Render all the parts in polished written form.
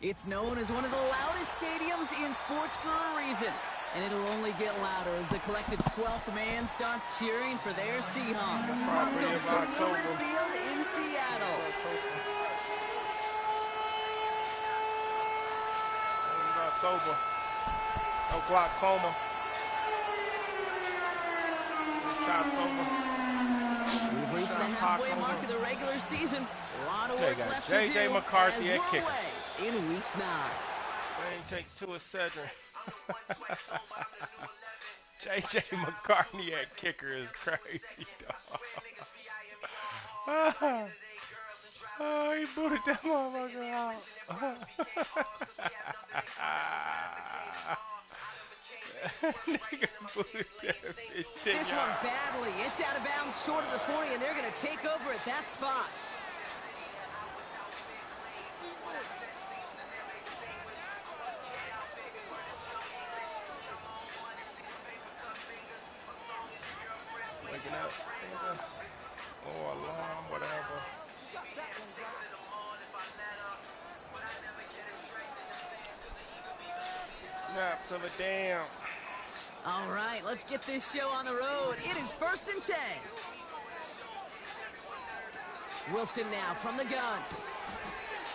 It's known as one of the loudest stadiums in sports for a reason. And it'll only get louder as the collective 12th man starts cheering for their Seahawks. Welcome to Lumen Field in Seattle. Sober. No glaucoma. We've reached the halfway mark of the regular season. A lot of work left to do. J.J. McCarthy at kicker. In week 9. They take two of Cedric. J.J. McCarthy at kicker is crazy, dog. Oh, he booted that motherfucker out. Nigga booted that bitch 10 This yards. one badly. It's out of bounds short of the 40, and they're going to take over at that spot. Waking up. Or alarm, whatever. Snaps of a damn. All right, let's get this show on the road. It is 1st and 10. Wilson now from the gun.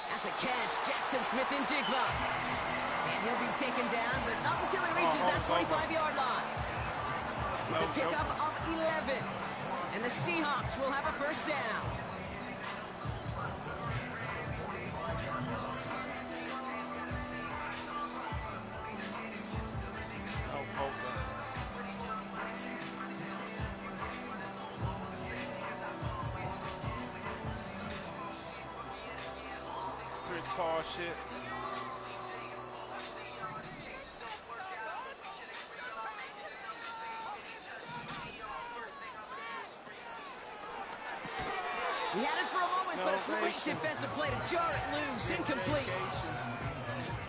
That's a catch. Jackson Smith-Njigba. And he'll be taken down, but not until he reaches that 25-yard line. It's a pickup of 11. And the Seahawks will have a first down. Chris Paul shit. He had it for a moment, but a great defensive play to jar it loose. Incomplete.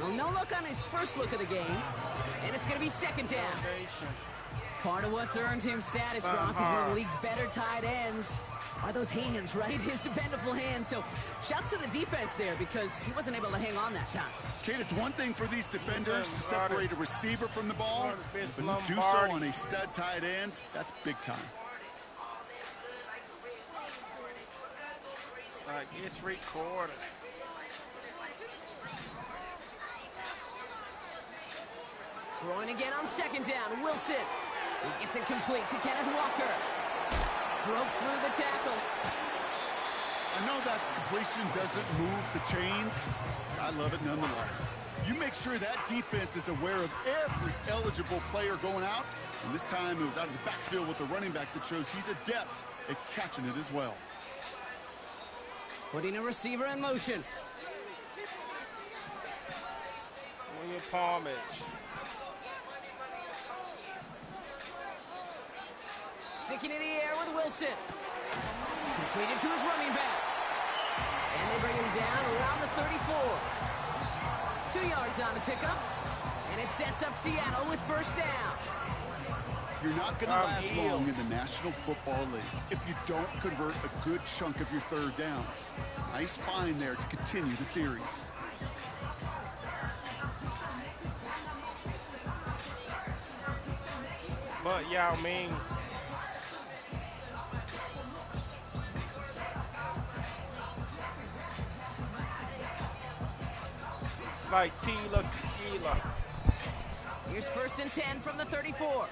Well, no look on his first look of the game, and it's going to be 2nd down. Part of what's earned him status, Brock, is one of the league's better tight ends. Are those hands, right? His dependable hands. So shouts to the defense there because he wasn't able to hang on that time. Kate, it's one thing for these defenders to separate a receiver from the ball, but to do so on a stud tight end, that's big time. It's recorded. Throwing again on 2nd down. Wilson. He gets it complete to Kenneth Walker. Broke through the tackle. I know that completion doesn't move the chains. I love it nonetheless. You make sure that defense is aware of every eligible player going out. And this time it was out of the backfield with the running back that shows he's adept at catching it as well. Putting a receiver in motion. William Palmage. Sticking in the air with Wilson. Completed to his running back. And they bring him down around the 34. 2 yards on the pickup. And it sets up Seattle with first down. You're not going to last long in the National Football League if you don't convert a good chunk of your 3rd downs. Nice find there to continue the series. But Yao Ming. Like Tila Tequila. Here's 1st and 10 from the 34.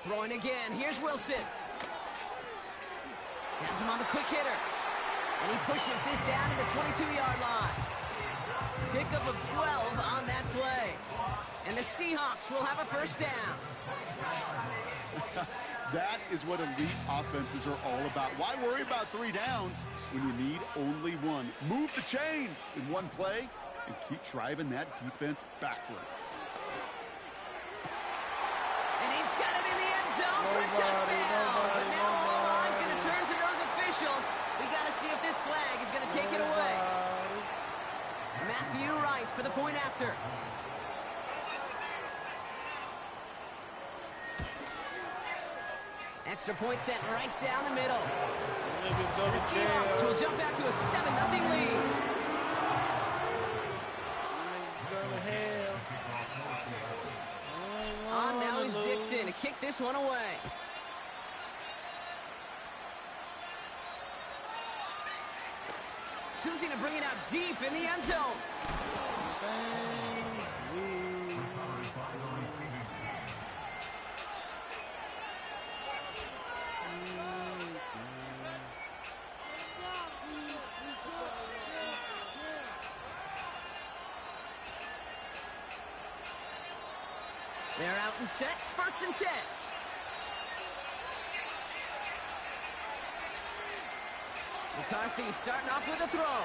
Throwing again. Here's Wilson. Has him on the quick hitter. And he pushes this down to the 22-yard line. Pickup of 12 on that play. And the Seahawks will have a first down. That is what elite offenses are all about. Why worry about 3 downs when you need only 1? Move the chains in one play and keep driving that defense backwards. And he's got it in the end zone for a touchdown. But now all eyes going to turn to those officials. We got to see if this flag is going to take it away. Matthew Wright for the point after. Extra point sent right down the middle. And the Seahawks will jump out to a 7-0 lead. On now is Dixon to kick this one away. Choosing to bring it out deep in the end zone. They're out and set, 1st and 10. McCarthy starting off with a throw.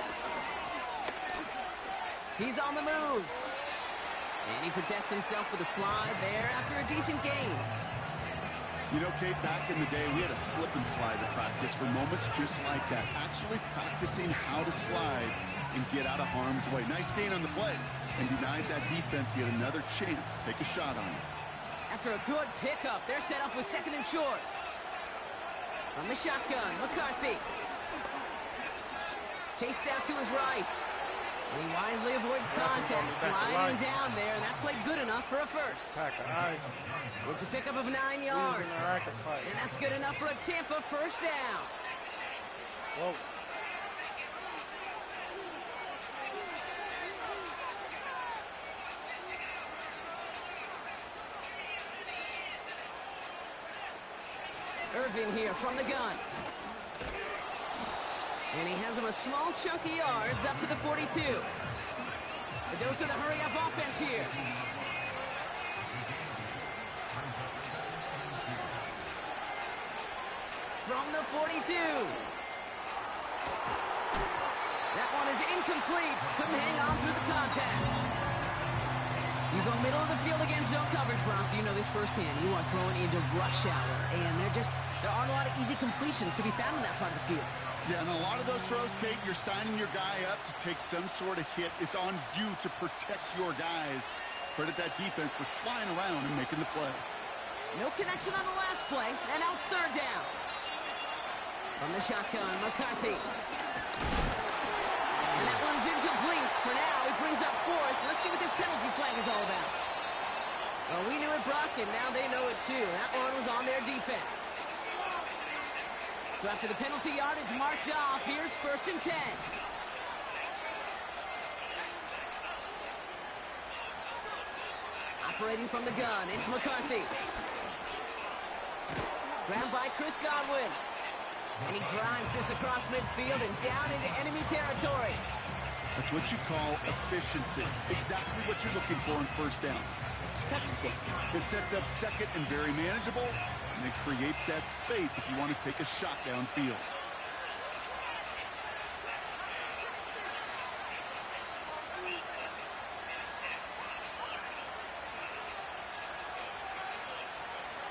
He's on the move. And he protects himself with a slide there after a decent gain. You know, Kate, back in the day, we had a slip and slide to practice for moments just like that. Actually practicing how to slide and get out of harm's way. Nice gain on the play. And denied that defense yet another chance to take a shot on it. After a good pickup, they're set up with 2nd and short. From the shotgun, McCarthy. Chased out to his right. And he wisely avoids contact, sliding down there, and that played good enough for a first. It's a pickup of 9 yards. And that's good enough for a Tampa first down. Whoa. Irving here from the gun. And he has him a small chunk of yards up to the 42. The dose of the hurry-up offense here. From the 42. That one is incomplete. Couldn't hang on through the contact. You go middle of the field against zone coverage, Bronk. You know this firsthand. You are throwing into rush hour, and there aren't a lot of easy completions to be found in that part of the field. Yeah, and a lot of those throws, Kate, you're signing your guy up to take some sort of hit. It's on you to protect your guys. Credit that defense for flying around and making the play. No connection on the last play, and now it's 3rd down. From the shotgun, McCarthy. And that one's incomplete. For now, he brings up 4th. Let's see what this penalty flag is all about. Well, we knew it, Brock, and now they know it too. That one was on their defense. So after the penalty yardage marked off, here's 1st and 10. Operating from the gun, it's McCarthy. Grabbed by Chris Godwin. And he drives this across midfield and down into enemy territory. That's what you call efficiency. Exactly what you're looking for in 1st down. Textbook. It sets up 2nd and very manageable, and it creates that space if you want to take a shot downfield.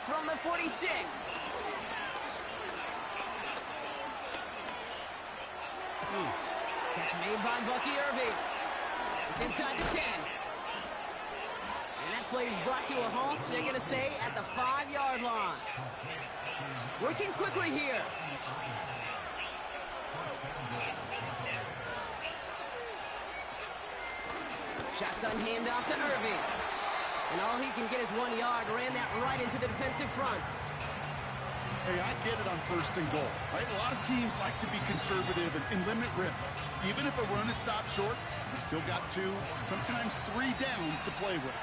From the 46. Catch made by Bucky Irving. It's inside the 10. And that play is brought to a halt, they're going to say, at the 5-yard line. Working quickly here. Shotgun handoff to Irving. And all he can get is 1 yard. Ran that right into the defensive front. Hey, I get it on 1st and goal, right? A lot of teams like to be conservative and limit risk. Even if a run is stopped short, you still got 2, sometimes 3 downs to play with.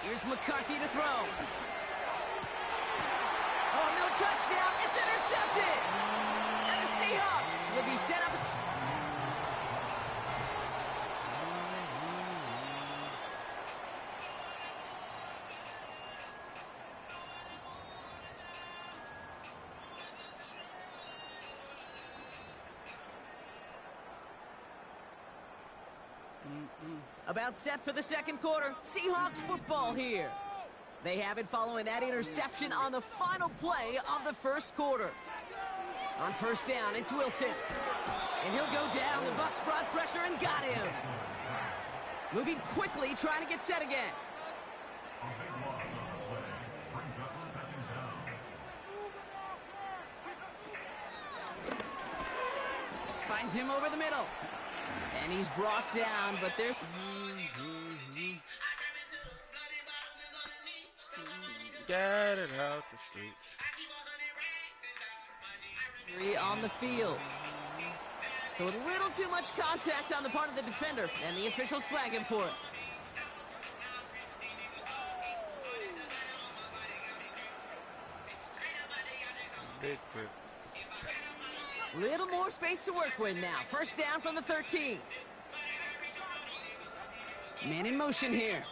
Here's McCarthy to throw. Oh, no touchdown. It's intercepted. And the Seahawks will be set up. About set for the 2nd quarter. Seahawks football here. They have it following that interception on the final play of the 1st quarter. On 1st down, it's Wilson. And he'll go down. The Bucs brought pressure and got him. Moving quickly, trying to get set again. Sends him over the middle. And he's brought down, but there's... Get it out the streets. 3 on the field. So a little too much contact on the part of the defender, and the officials flag him for it. Big grip. Little more space to work with now. First down from the 13. Man in motion here.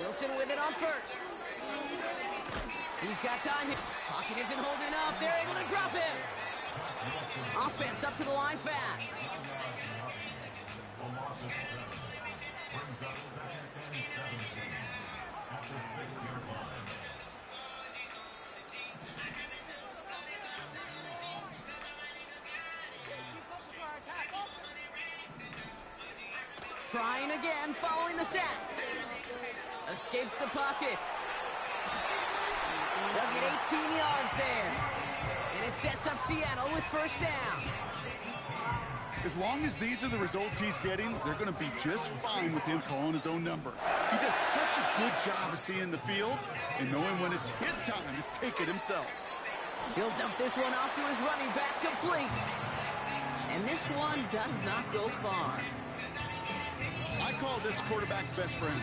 Wilson with it on first. He's got time here. Pocket isn't holding up. They're able to drop him. Offense up to the line fast. Trying again, following the sack. Escapes the pocket. They'll get 18 yards there. And it sets up Seattle with first down. As long as these are the results he's getting, they're going to be just fine with him calling his own number. He does such a good job of seeing the field and knowing when it's his time to take it himself. He'll dump this one off to his running back, complete. And this one does not go far. I call this quarterback's best friend.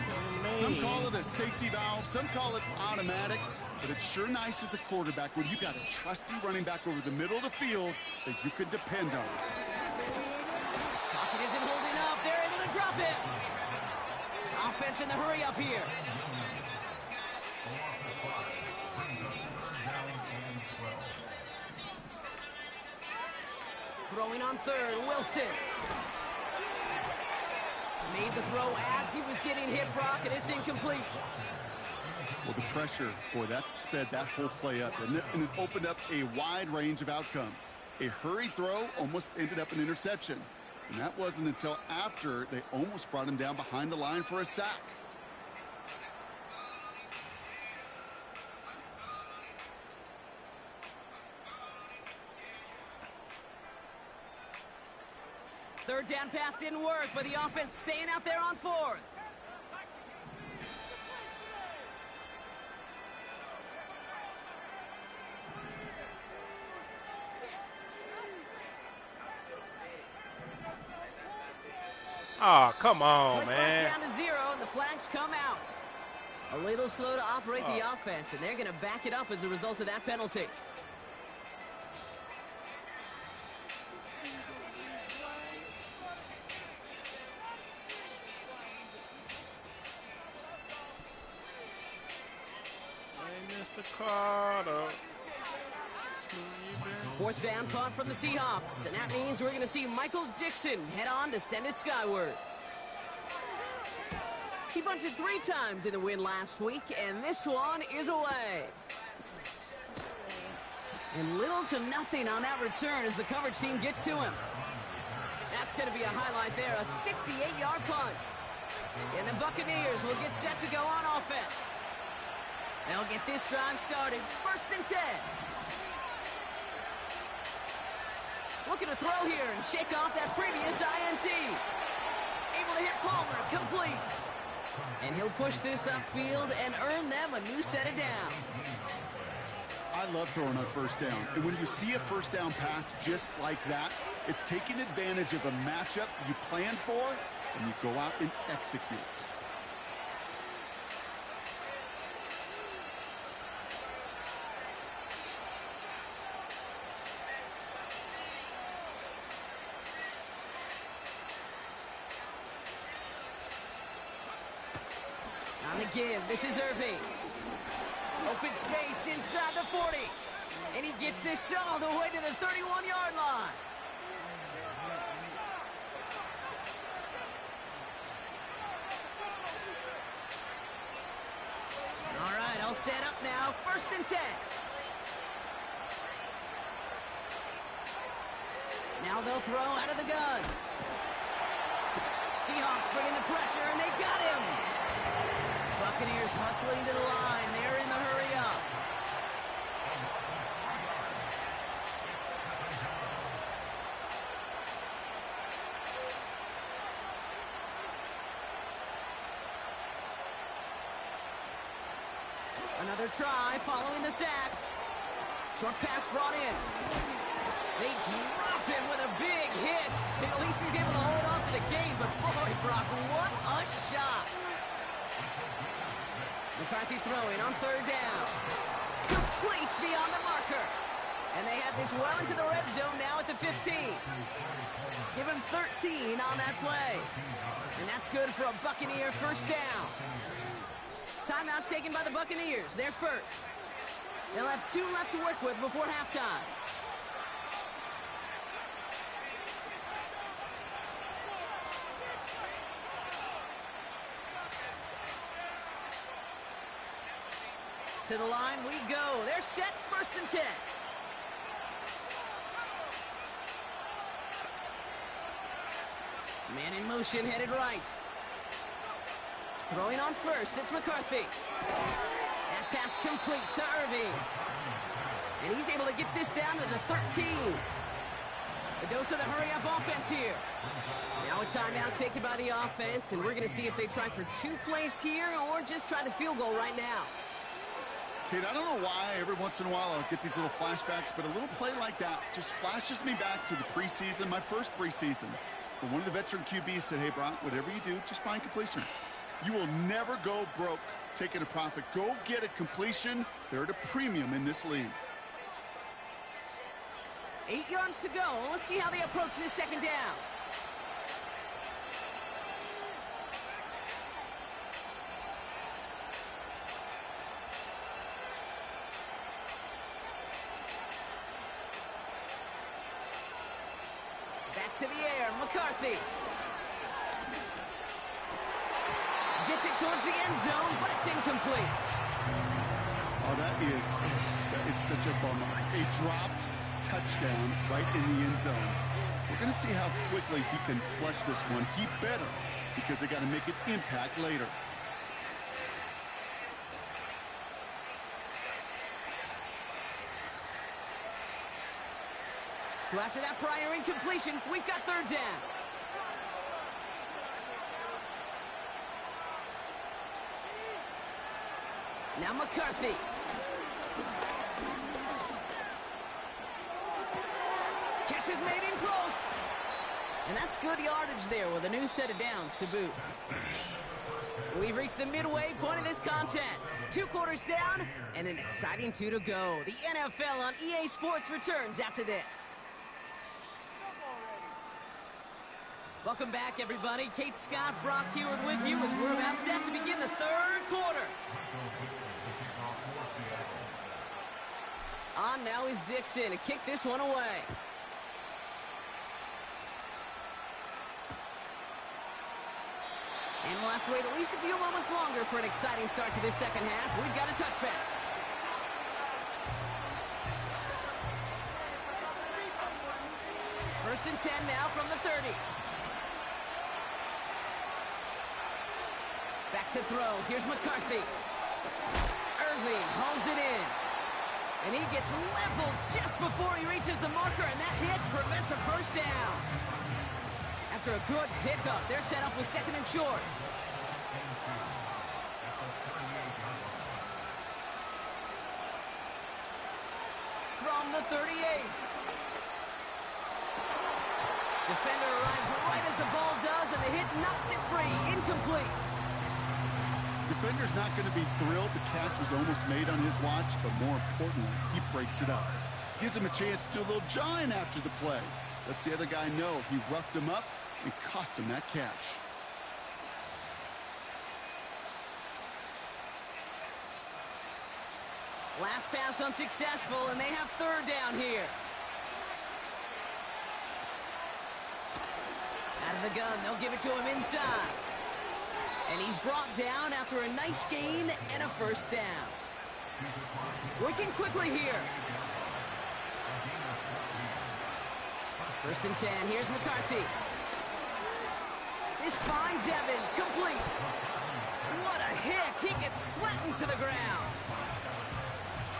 Some call it a safety valve, some call it automatic, but it's sure nice as a quarterback when you got a trusty running back over the middle of the field that you can depend on. Pocket isn't holding up. They're able to drop him. Offense in the hurry up here. Throwing on third, Wilson. Made the throw as he was getting hit, Brock, and it's incomplete. Well, the pressure, boy, that sped that whole play up, didn't it? And it opened up a wide range of outcomes. A hurried throw almost ended up an interception. And that wasn't until after they almost brought him down behind the line for a sack. Third down pass didn't work, but the offense staying out there on fourth. Oh, come on, man. Down to 0, and the flags come out. A little slow to operate the offense, and they're going to back it up as a result of that penalty. Fourth down punt from the Seahawks, and that means we're going to see Michael Dixon head on to send it skyward. He bunted 3 times in the win last week, and this one is away. And little to nothing on that return as the coverage team gets to him. That's going to be a highlight there, a 68-yard punt. And the Buccaneers will get set to go on offense. They'll get this drive started, 1st and 10. Looking to throw here and shake off that previous INT. Able to hit Palmer, complete. And he'll push this upfield and earn them a new set of downs. I love throwing on first down. And when you see a first down pass just like that, it's taking advantage of a matchup you plan for, and you go out and execute. On the give, this is Irving. Open space inside the 40. And he gets this all the way to the 31-yard line. All right, all set up now. 1st and 10. Now they'll throw out of the gun. Seahawks bringing the pressure, and they got him. Buccaneers hustling to the line. They're in the hurry up. Another try following the sack. Short pass brought in. They drop him with a big hit. At least he's able to hold on to the game, but boy, Brock, what a shot. McCarthy throwing on third down. Complete beyond the marker. And they have this well into the red zone now at the 15. Give him 13 on that play. And that's good for a Buccaneer first down. Timeout taken by the Buccaneers. They're first. They'll have 2 left to work with before halftime. To the line we go. They're set, 1st and 10. Man in motion, headed right. Throwing on first, it's McCarthy. That pass complete to Irving. And he's able to get this down to the 13. A dose of the hurry-up offense here. Now a timeout taken by the offense, and we're going to see if they try for 2 plays here or just try the field goal right now. Kate, I don't know why every once in a while I'll get these little flashbacks, but a little play like that just flashes me back to the preseason, my first preseason. But one of the veteran QBs said, hey, Brock, whatever you do, just find completions. You will never go broke taking a profit. Go get a completion. They're at a premium in this league. 8 yards to go. Let's see how they approach this second down. Back to the air, McCarthy. Gets it towards the end zone, but it's incomplete. Oh, that is such a bummer. A dropped touchdown right in the end zone. We're going to see how quickly he can flush this one. He better, because they got to make it impact later. So after that prior incompletion, we've got third down. Now McCarthy. Catch is made in close. And that's good yardage there with a new set of downs to boot. We've reached the midway point of this contest. 2 quarters down and an exciting 2 to go. The NFL on EA Sports returns after this. Welcome back, everybody. Kate Scott, Brock Huard with you as we're about set to begin the 3rd quarter. On now is Dixon to kick this one away. And we'll have to wait at least a few moments longer for an exciting start to this second half. We've got a touchback. First and 10 now from the 30. Back to throw. Here's McCarthy. Irving hauls it in. And he gets leveled just before he reaches the marker, and that hit prevents a first down. After a good pickup, they're set up with 2nd and short. From the 38. Defender arrives right as the ball does, and the hit knocks it free. Incomplete. Defender's not going to be thrilled the catch was almost made on his watch, but more importantly, he breaks it up. Gives him a chance to do a little jawing after the play. Lets the other guy know he roughed him up and cost him that catch. Last pass unsuccessful, and they have 3rd down here. Out of the gun, they'll give it to him inside. And he's brought down after a nice gain and a first down. Working quickly here. First and 10, here's McCarthy. This finds Evans, complete. What a hit! He gets flattened to the ground.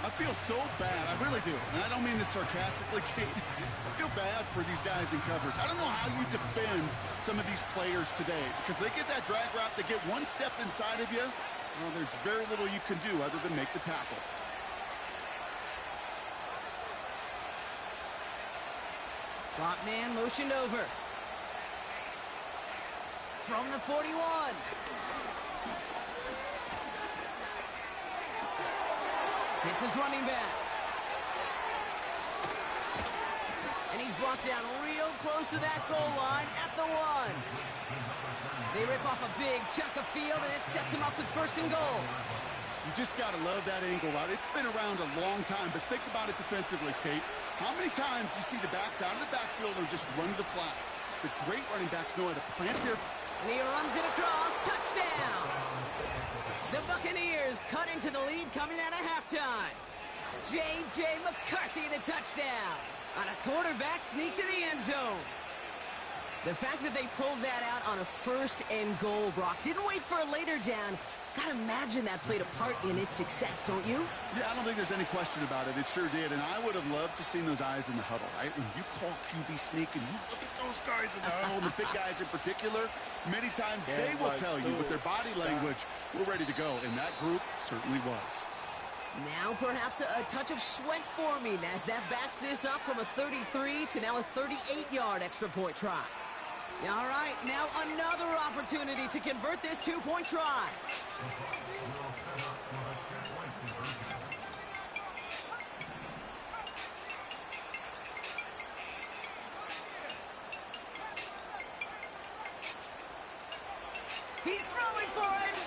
I feel so bad. I really do. And I don't mean this sarcastically, Kate. I feel bad for these guys in coverage. I don't know how you defend some of these players today because they get that drag route, they get one step inside of you. Well, there's very little you can do other than make the tackle. Slot man motioned over. From the 41. Hits his running back. And he's brought down real close to that goal line at the 1. They rip off a big chunk of field, and it sets him up with 1st and goal. You just got to love that angle out. It's been around a long time, but think about it defensively, Kate. How many times you see the backs out of the backfield or just run to the flat? The great running backs know how to plant their... And he runs it across. Touchdown! The Buccaneers cut into the lead coming out of halftime. J.J. McCarthy, the touchdown. On a quarterback sneak to the end zone. The fact that they pulled that out on a 1st and goal, Brock, didn't wait for a later down. Gotta imagine that played a part in its success, don't you? Yeah, I don't think there's any question about it. It sure did. And I would have loved to see those eyes in the huddle, right? When you call QB sneak and you look at those guys in the huddle, and the big guys in particular, many times they will tell you with their body language, we're ready to go. And that group certainly was. Now perhaps a touch of sweat forming as that backs this up from a 33 to now a 38-yard extra point try. All right, now another opportunity to convert this 2-point try. He's throwing for it.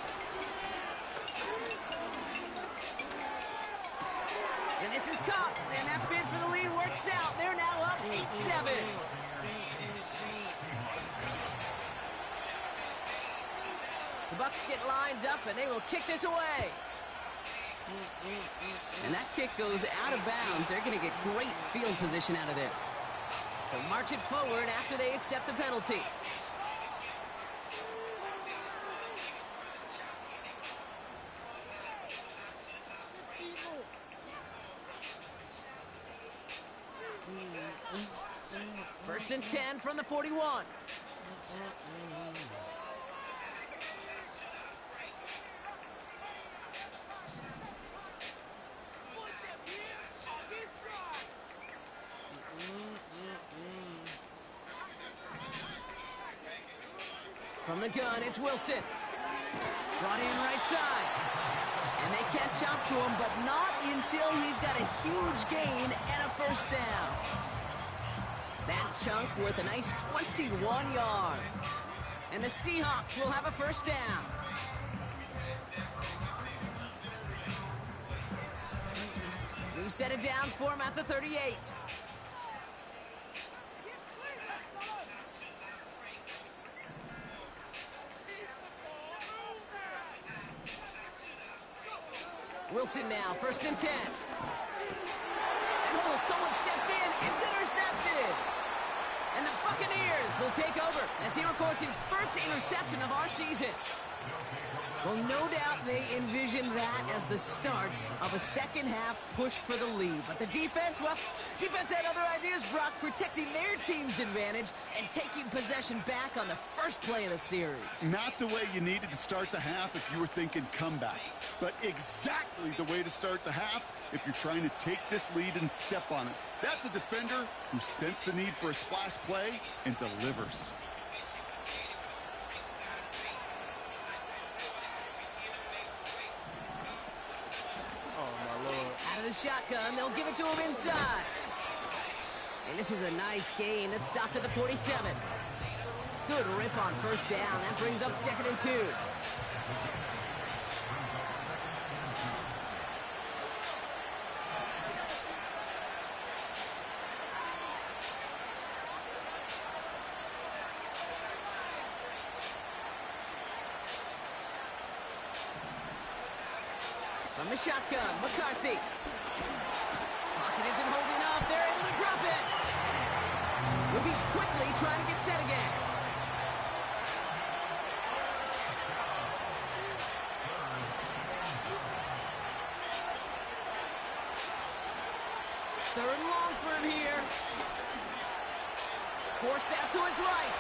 And this is Cup, and that bid for the lead works out. They're now up 8-7. The Bucs get lined up, and they will kick this away. And that kick goes out of bounds. They're going to get great field position out of this. So march it forward after they accept the penalty. First and 10 from the 41. From the gun, it's Wilson. Brought in right side. And they catch up to him, but not until he's got a huge gain and a 1st down. That chunk worth a nice 21 yards. And the Seahawks will have a 1st down. New set of downs for him at the 38. Wilson now, 1st and 10. And oh, someone stepped in. It's intercepted. And the Buccaneers will take over as he records his 1st interception of our season. Well, no doubt they envision that as the start of a second-half push for the lead. But the defense, well, defense had other ideas, Brock, protecting their team's advantage and taking possession back on the 1st play of the series. Not the way you needed to start the half if you were thinking comeback, but exactly the way to start the half if you're trying to take this lead and step on it. That's a defender who sensed the need for a splash play and delivers. Out of the shotgun, they'll give it to him inside. And this is a nice gain that stopped at the 47. Good rip on 1st down. That brings up 2nd and 2. From the shotgun, McCarthy. Pocket isn't holding up. They're able to drop it. We'll be quickly trying to get set again. Forced out to his right.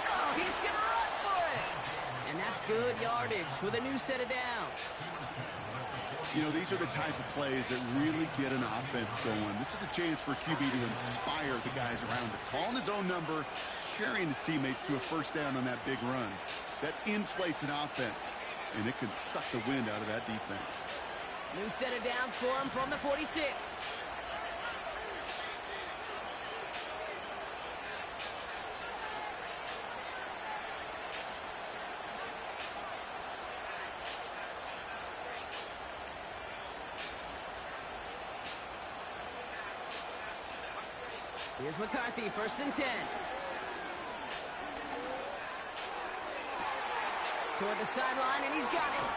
Oh, he's going to run for it. And that's good yardage with a new set of downs. You know, these are the type of plays that really get an offense going. This is a chance for QB to inspire the guys around him. Calling his own number, carrying his teammates to a first down on that big run. That inflates an offense, and it can suck the wind out of that defense. New set of downs for him from the 46. Here's McCarthy, 1st and 10. Toward the sideline, and he's got it.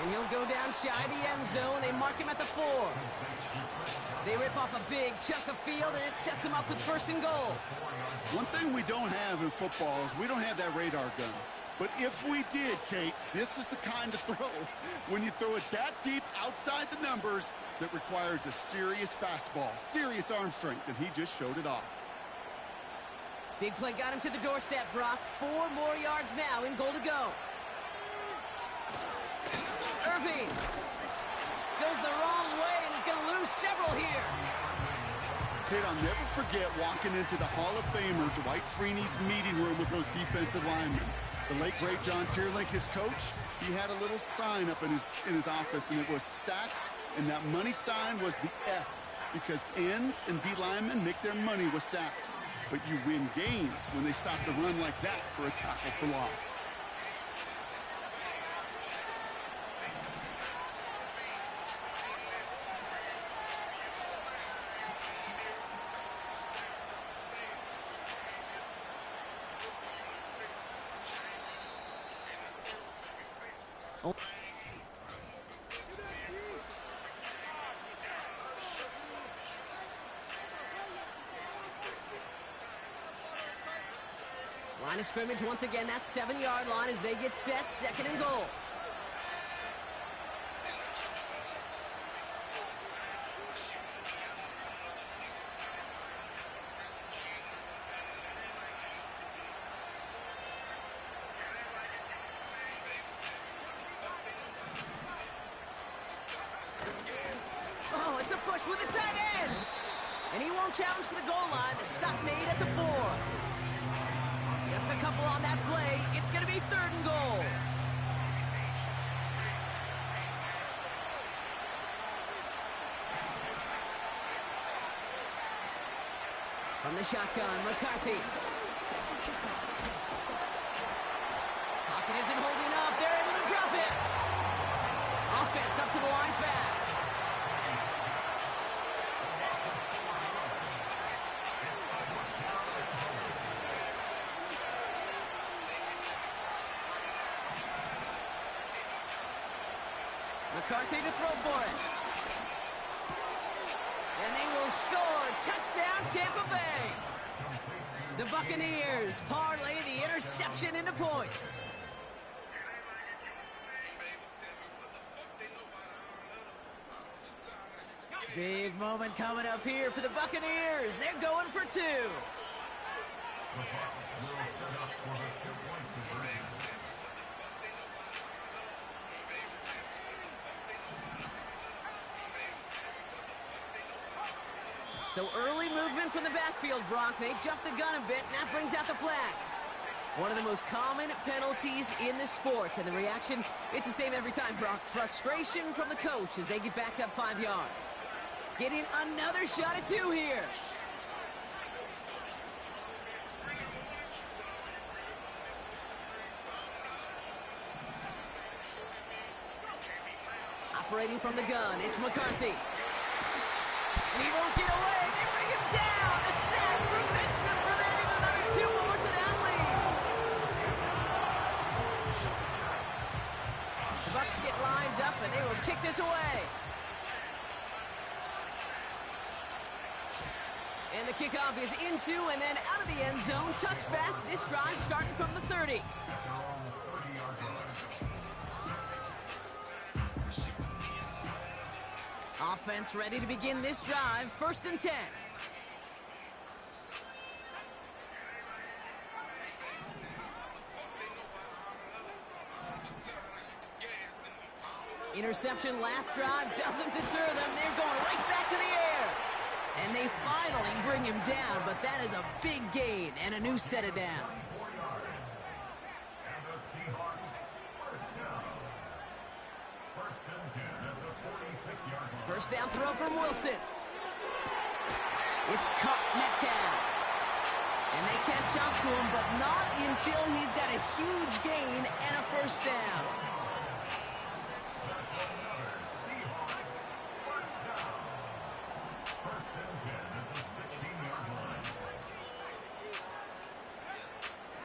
And he'll go down shy of the end zone. They mark him at the 4. They rip off a big chunk of field, and it sets him up with 1st and goal. One thing we don't have in football is we don't have that radar gun. But if we did, Kate, this is the kind of throw, when you throw it that deep outside the numbers, that requires a serious fastball, serious arm strength, and he just showed it off. Big play got him to the doorstep, Brock. 4 more yards now in goal to go. Irving goes the wrong way and is going to lose several here. Kate, I'll never forget walking into the Hall of Famer Dwight Freeney's meeting room with those defensive linemen. The late, great John Tierlink, his coach, he had a little sign up in his office, and it was sacks, and that money sign was the S, because ends and D linemen make their money with sacks. But you win games when they stop the run like that for a tackle for loss. Line of scrimmage once again, that 7-yard line as they get set, 2nd and goal. Oh, it's a push with the tight end. And he won't challenge for the goal line. The stop made at the 4. Just a couple on that play. It's going to be 3rd and goal. From the shotgun, McCarthy. Pocket isn't holding up. They're able to drop it. Offense up to the line fast. McCarthy to throw for it. And they will score. Touchdown, Tampa Bay. The Buccaneers parlay the interception into points. Big moment coming up here for the Buccaneers. They're going for 2. So early movement from the backfield, Brock. They jumped the gun a bit, and that brings out the flag. One of the most common penalties in the sport, and the reaction, it's the same every time, Brock. Frustration from the coach as they get backed up 5 yards. Getting another shot at 2 here. Operating from the gun, it's McCarthy. And he won't get away. They bring him down. The sack prevents them from adding another 2 more to that lead. The Bucs get lined up, and they will kick this away. And the kickoff is into and then out of the end zone. Touchback. This drive starting from the 30. Offense ready to begin this drive. 1st and 10. Interception last drive doesn't deter them. They're going right back to the air. And they finally bring him down, but that is a big gain and a new set of downs. First down throw from Wilson. It's caught Metcalf. And they catch up to him, but not until he's got a huge gain and a first down.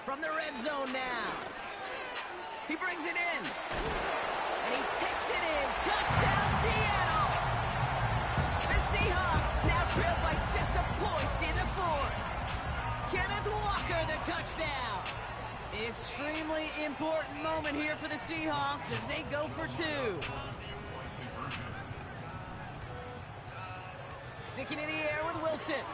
From the red zone now. He brings it in. And he takes it in. Touchdown, Seattle! The Seahawks now trail by just a point in the fourth. Kenneth Walker, the touchdown. Extremely important moment here for the Seahawks as they go for two. Sticking in the air with Wilson.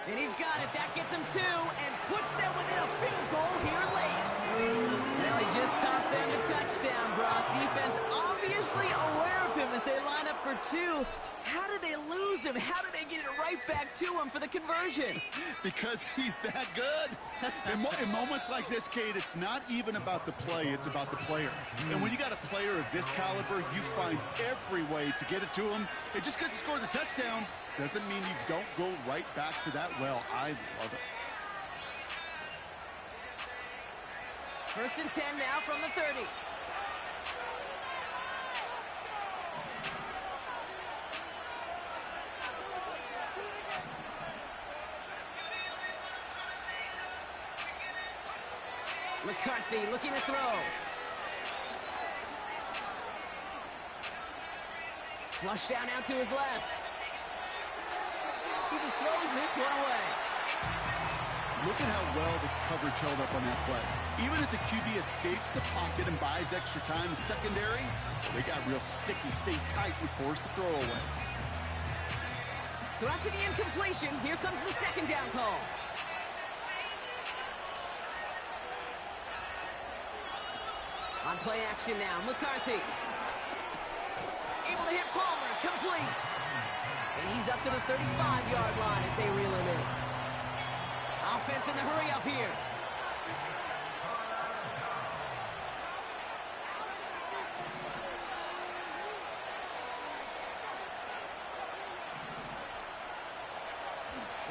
And he's got it. That gets him two and puts them within a field goal here late. Well, he just caught them a touchdown, Brock. Defense obviously aware of him as they line up for two. How did they lose him? How did they get it right back to him for the conversion? Because he's that good. In moments like this, Kate, it's not even about the play, it's about the player. And when you got a player of this caliber, you find every way to get it to him. And just because he scored the touchdown doesn't mean you don't go right back to that well. I love it. First and 10 now from the 30. McCarthy looking to throw. Flush down out to his left. He just throws this one away. Look at how well the coverage held up on that play. Even as the QB escapes the pocket and buys extra time secondary, they got real sticky, stayed tight, and forced the throw away. So after the incompletion, here comes the second down call. On play action now, McCarthy. Able to hit Palmer, complete. And he's up to the 35-yard line as they reel him in. Offense in the hurry up here.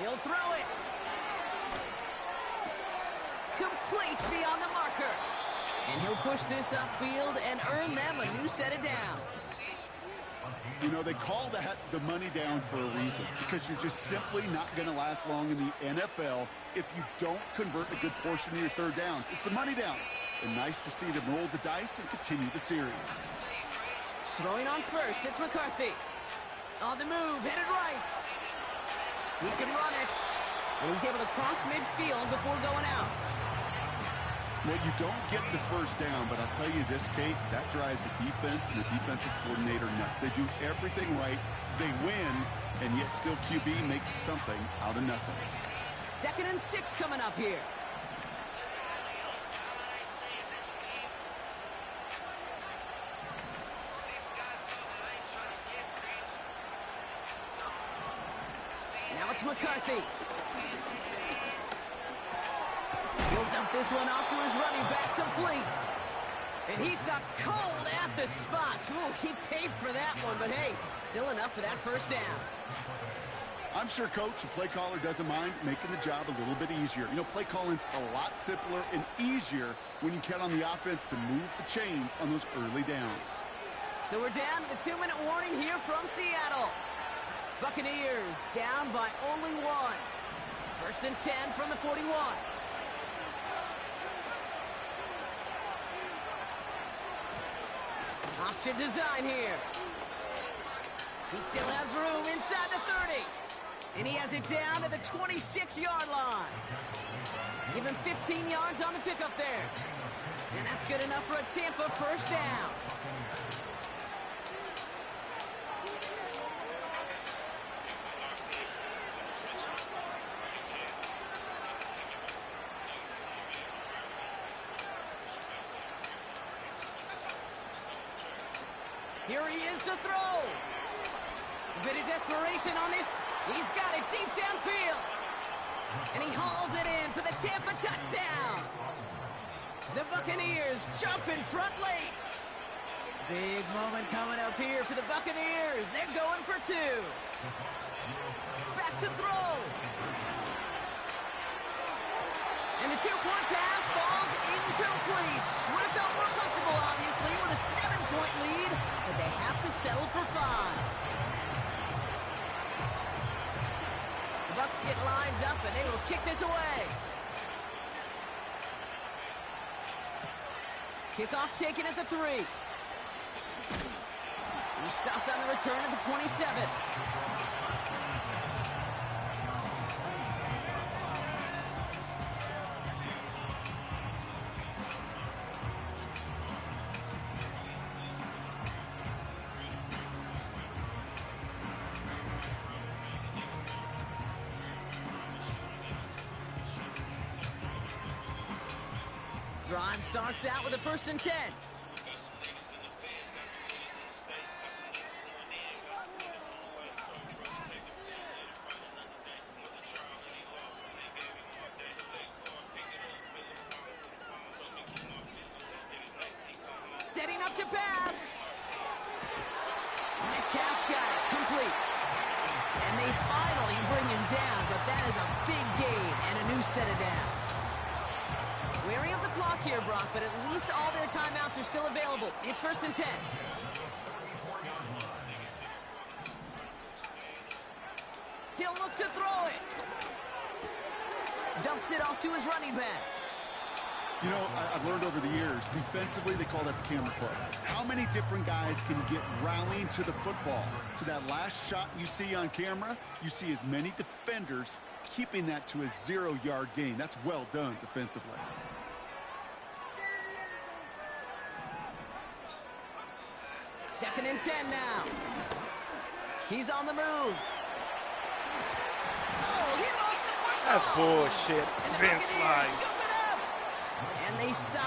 He'll throw it. Complete beyond the marker. And he'll push this upfield and earn them a new set of downs. You know, they call that the money down for a reason, because you're just simply not going to last long in the NFL if you don't convert a good portion of your third downs. It's the money down. And nice to see them roll the dice and continue the series. Throwing on first, it's McCarthy. On the move, headed right. He can run it. And he's able to cross midfield before going out. Well, you don't get the first down, but I'll tell you this, Kate, that drives the defense and the defensive coordinator nuts. They do everything right, they win, and yet still QB makes something out of nothing. 2nd and 6 coming up here. Now it's McCarthy. He'll dump this one off to his running back, complete. And he stopped cold at the spot. Ooh, he paid for that one, but hey, still enough for that first down. I'm sure, Coach, the play caller doesn't mind making the job a little bit easier. You know, play calling's a lot simpler and easier when you count on the offense to move the chains on those early downs. So we're down to the 2-minute warning here from Seattle. Buccaneers down by only one. 1st and 10 from the 41. Option design here. He still has room inside the 30. And he has it down to the 26-yard line. Give him 15 yards on the pickup there. And that's good enough for a Tampa first down. Here he is to throw. A bit of desperation on this. He's got it deep downfield. And he hauls it in for the Tampa touchdown. The Buccaneers jump in front late. Big moment coming up here for the Buccaneers. They're going for two. Back to throw. And the two-point pass falls incomplete. Would have felt more comfortable, obviously, with a 7-point lead, but they have to settle for 5. The Bucs get lined up, and they will kick this away. Kickoff taken at the 3. He stopped on the return at the 27. Drive starts out with a 1st and 10. Setting up to pass. Metcalf's got it, complete. And they finally bring him down, but that is a big gain and a new set of downs. Wary of the clock here, Brock, but at least all their timeouts are still available. It's 1st and 10. He'll look to throw it. Dumps it off to his running back. You know, I've learned over the years, defensively, they call that the camera club. How many different guys can get rallying to the football? So that last shot you see on camera, you see as many defenders keeping that to a 0-yard gain. That's well done defensively. Second and 10 now. He's on the move. Oh, he lost the football. That's bullshit. And the Vince Buccaneers Lyon. scoop it up. And they stop.